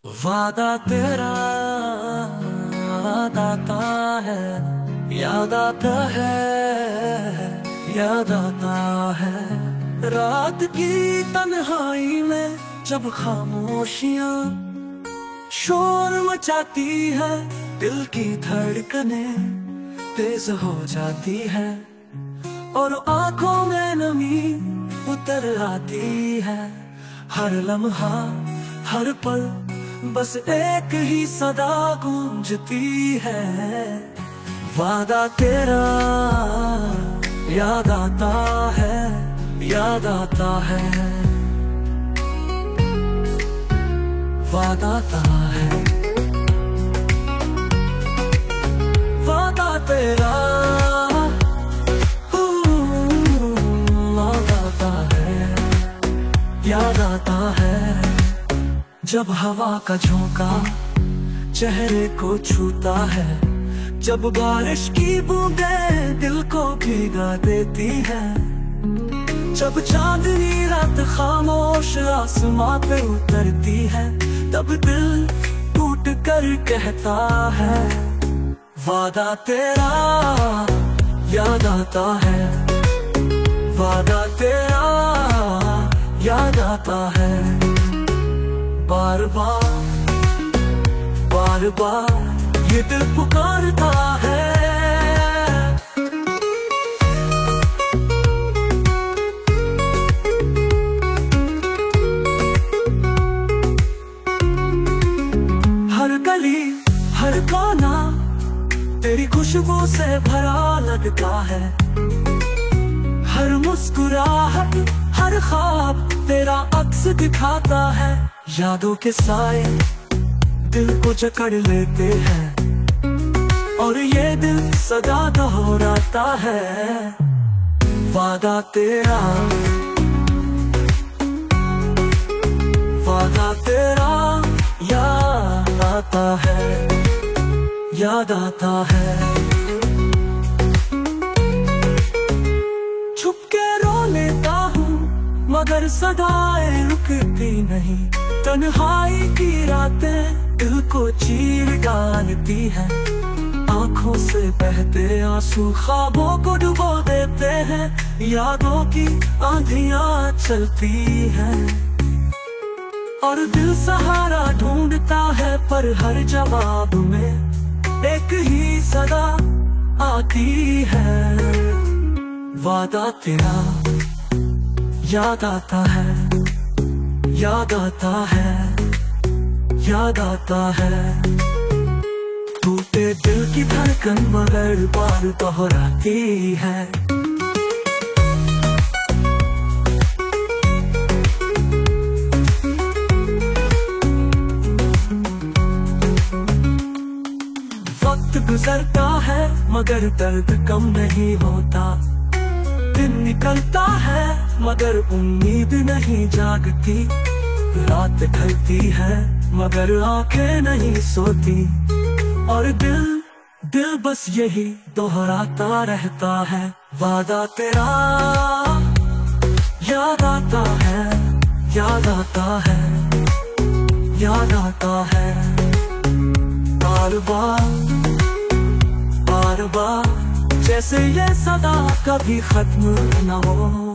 वादा तेरा याद आता है, याद आता है, याद आता है। रात की तन्हाई में जब खामोशियां शोर मचाती है, दिल की धड़कनें तेज हो जाती है और आंखों में नमी उतर आती है। हर लम्हा हर पल बस एक ही सदा गूंजती है। वादा तेरा याद आता है, याद आता है, वादा आता है। वादा तेरा याद आता है, याद आता है। जब हवा का झोंका चेहरे को छूता है, जब बारिश की बूंदें दिल को भीगा देती है, जब चांदनी रात खामोश आसमां पे उतरती है, तब दिल टूट कर कहता है वादा तेरा याद आता है। वादा तेरा याद आता है। बार बार ये दिल पुकारता है। हर गली हर कोना तेरी खुशबू से भरा लगता है। हर मुस्कुराहट हर ख्वाब तेरा अक्स दिखाता है। यादों के साए दिल को जकड़ लेते हैं और ये दिल सदा दोहराता है वादा तेरा। वादा तेरा याद आता है, याद आता है। छुप के रो लेता हूँ मगर सदाएं रुकती नहीं। तन्हाई की रातें दिल को चीर डालती है। आंखों से बहते आंसू ख्वाबों को डुबो देते हैं। यादों की आंधियां चलती हैं और दिल सहारा ढूंढता है, पर हर जवाब में एक ही सदा आती है वादा तेरा याद आता है, याद आता है, याद आता है। टूटे दिल की धड़कन मगर बार दोहराती है। वक्त गुजरता है मगर दर्द कम नहीं होता। दिन निकलता है मगर उम्मीद नहीं जागती। रात ढलती है मगर आंखें नहीं सोती और दिल बस यही दोहराता रहता है वादा तेरा याद आता है, याद आता है, याद आता है। बार बार जैसे ये सदा कभी खत्म न हो।